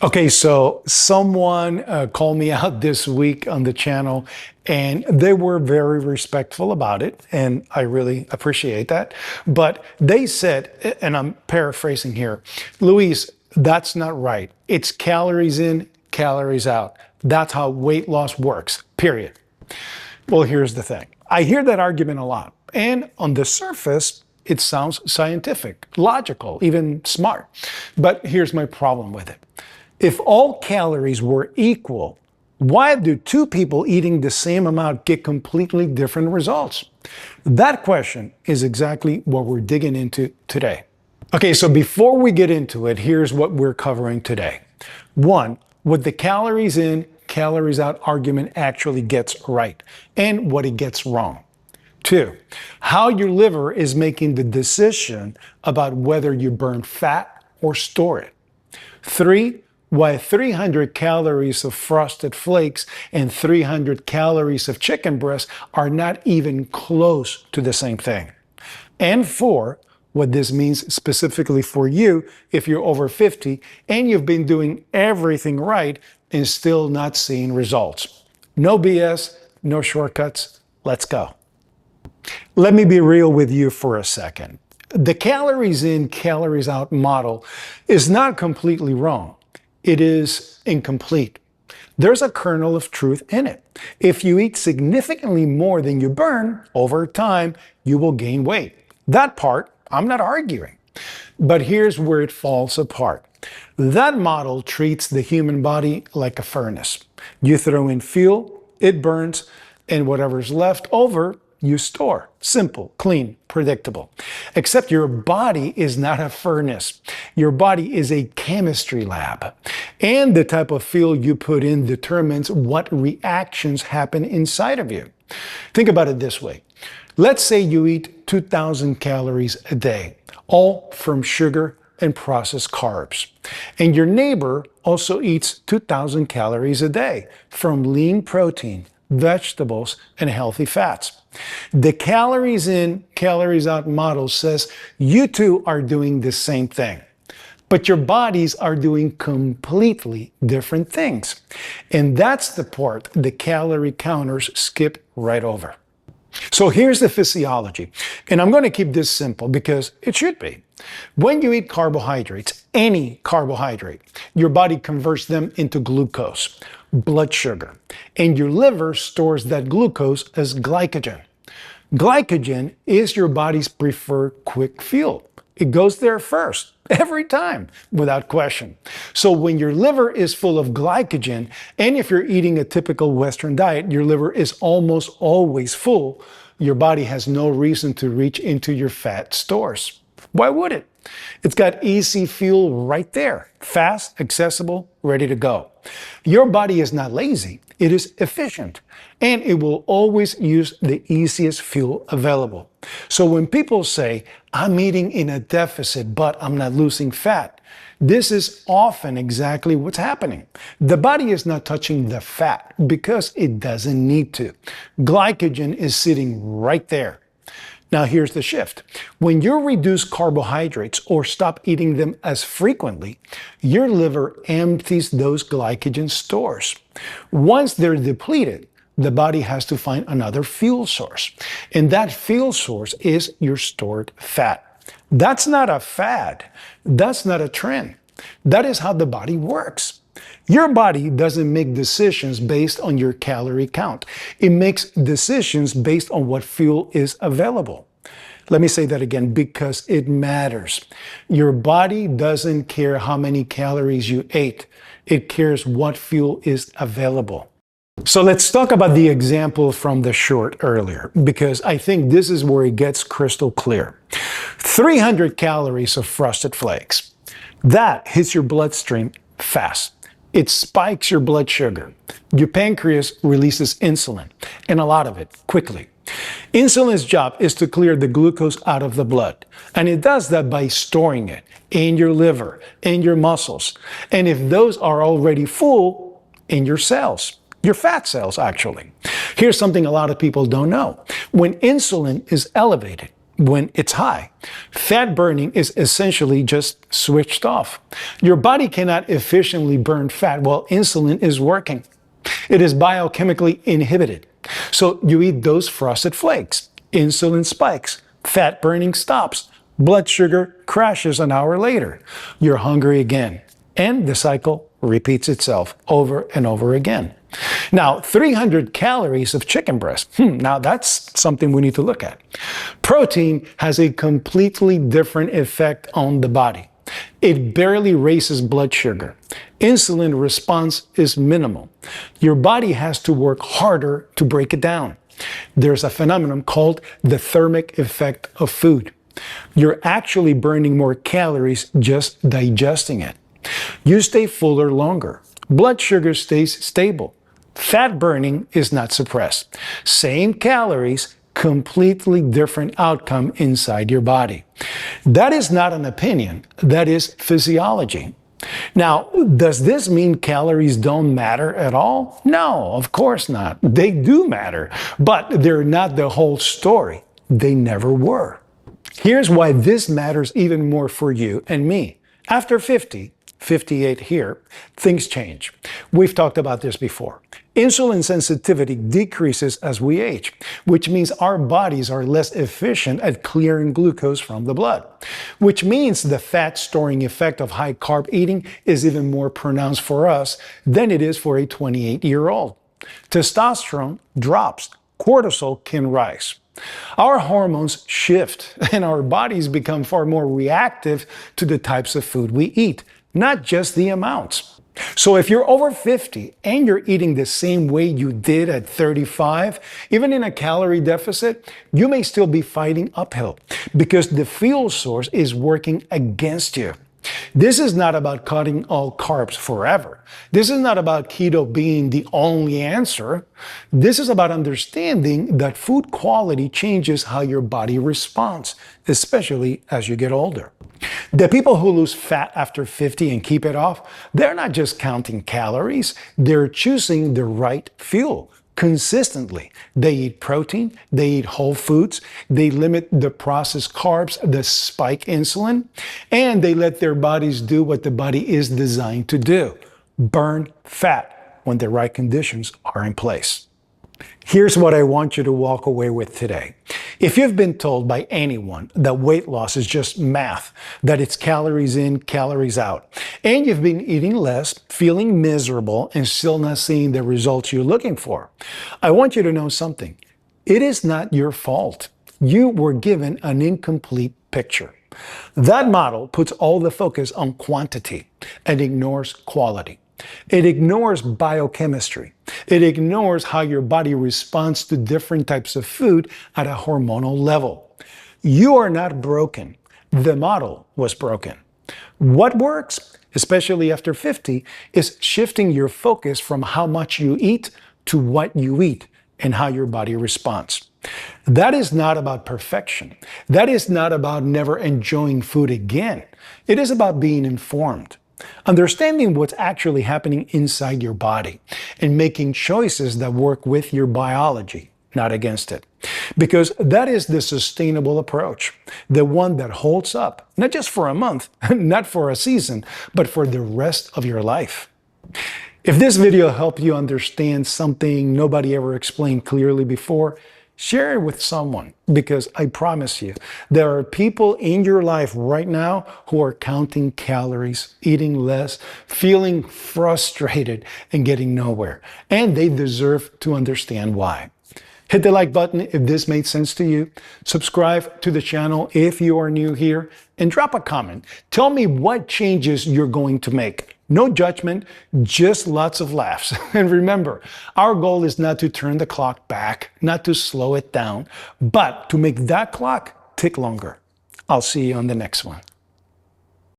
Okay, so someone called me out this week on the channel and they were very respectful about it, and I really appreciate that. But they said, and I'm paraphrasing here, Luis, that's not right. It's calories in, calories out. That's how weight loss works, period. Well, here's the thing. I hear that argument a lot, and on the surface, it sounds scientific, logical, even smart. But here's my problem with it. If all calories were equal, why do two people eating the same amount get completely different results? That question is exactly what we're digging into today. Okay, so before we get into it, here's what we're covering today. One, what the calories in, calories out argument actually gets right, and what it gets wrong. Two, how your liver is making the decision about whether you burn fat or store it. Three, why 300 calories of frosted flakes and 300 calories of chicken breast are not even close to the same thing. And four, what this means specifically for you if you're over 50 and you've been doing everything right and still not seeing results. No BS, no shortcuts. Let's go. Let me be real with you for a second. The calories in, calories out model is not completely wrong. It is incomplete. There's a kernel of truth in it. If you eat significantly more than you burn, over time, you will gain weight. That part, I'm not arguing. But here's where it falls apart. That model treats the human body like a furnace. You throw in fuel, it burns, and whatever's left over, you store. Simple, clean, predictable. Except your body is not a furnace. Your body is a chemistry lab. And the type of fuel you put in determines what reactions happen inside of you. Think about it this way. Let's say you eat 2,000 calories a day, all from sugar and processed carbs. And your neighbor also eats 2,000 calories a day from lean protein, vegetables, and healthy fats. The calories in, calories out model says you two are doing the same thing, but your bodies are doing completely different things. And that's the part the calorie counters skip right over. So here's the physiology, and I'm going to keep this simple because it should be. When you eat carbohydrates, any carbohydrate, your body converts them into glucose, blood sugar, and your liver stores that glucose as glycogen. Glycogen is your body's preferred quick fuel. It goes there first, every time, without question. So when your liver is full of glycogen, and if you're eating a typical Western diet, your liver is almost always full, your body has no reason to reach into your fat stores. Why would it? It's got easy fuel right there, fast, accessible, ready to go. Your body is not lazy, it is efficient, and it will always use the easiest fuel available. So when people say, I'm eating in a deficit, but I'm not losing fat, this is often exactly what's happening. The body is not touching the fat because it doesn't need to. Glycogen is sitting right there. Now here's the shift. When you reduce carbohydrates or stop eating them as frequently, your liver empties those glycogen stores. Once they're depleted, the body has to find another fuel source. And that fuel source is your stored fat. That's not a fad. That's not a trend. That is how the body works. Your body doesn't make decisions based on your calorie count. It makes decisions based on what fuel is available. Let me say that again, because it matters. Your body doesn't care how many calories you ate. It cares what fuel is available. So let's talk about the example from the short earlier, because I think this is where it gets crystal clear. 300 calories of frosted flakes. That hits your bloodstream fast. It spikes your blood sugar. Your pancreas releases insulin, and a lot of it, quickly. Insulin's job is to clear the glucose out of the blood, and it does that by storing it in your liver, in your muscles, and if those are already full, in your cells. Your fat cells, actually. Here's something a lot of people don't know. When insulin is elevated, when it's high. Fat burning is essentially just switched off. Your body cannot efficiently burn fat while insulin is working. It is biochemically inhibited. So you eat those frosted flakes, insulin spikes, fat burning stops, blood sugar crashes an hour later. You're hungry again, and the cycle repeats itself over and over again. Now, 300 calories of chicken breast. Now that's something we need to look at. Protein has a completely different effect on the body. It barely raises blood sugar. Insulin response is minimal. Your body has to work harder to break it down. There's a phenomenon called the thermic effect of food. You're actually burning more calories just digesting it. You stay fuller longer. Blood sugar stays stable. Fat burning is not suppressed. Same calories, completely different outcome inside your body. That is not an opinion, that is physiology. Now, does this mean calories don't matter at all? No, of course not. They do matter, but they're not the whole story. They never were. Here's why this matters even more for you and me. After 50, 58 here, things change. We've talked about this before. Insulin sensitivity decreases as we age, which means our bodies are less efficient at clearing glucose from the blood, which means the fat storing effect of high carb eating is even more pronounced for us than it is for a 28-year-old. Testosterone drops, cortisol can rise. Our hormones shift and our bodies become far more reactive to the types of food we eat, not just the amounts. So if you're over 50 and you're eating the same way you did at 35, even in a calorie deficit, you may still be fighting uphill because the fuel source is working against you. This is not about cutting all carbs forever. This is not about keto being the only answer. This is about understanding that food quality changes how your body responds, especially as you get older. The people who lose fat after 50 and keep it off, they're not just counting calories, they're choosing the right fuel consistently. They eat protein, they eat whole foods, they limit the processed carbs that spike insulin, and they let their bodies do what the body is designed to do, burn fat when the right conditions are in place. Here's what I want you to walk away with today. If you've been told by anyone that weight loss is just math, that it's calories in, calories out, and you've been eating less, feeling miserable, and still not seeing the results you're looking for, I want you to know something. It is not your fault. You were given an incomplete picture. That model puts all the focus on quantity and ignores quality. It ignores biochemistry. It ignores how your body responds to different types of food at a hormonal level. You are not broken. The model was broken. What works, especially after 50, is shifting your focus from how much you eat to what you eat and how your body responds. That is not about perfection. That is not about never enjoying food again. It is about being informed. Understanding what's actually happening inside your body and making choices that work with your biology, not against it. Because that is the sustainable approach, the one that holds up, not just for a month, not for a season, but for the rest of your life. If this video helped you understand something nobody ever explained clearly before, share it with someone, because I promise you, there are people in your life right now who are counting calories, eating less, feeling frustrated, and getting nowhere. And they deserve to understand why. Hit the like button if this made sense to you. Subscribe to the channel if you are new here, and drop a comment. Tell me what changes you're going to make. No judgment, just lots of laughs. And remember, our goal is not to turn the clock back, not to slow it down, but to make that clock tick longer. I'll see you on the next one.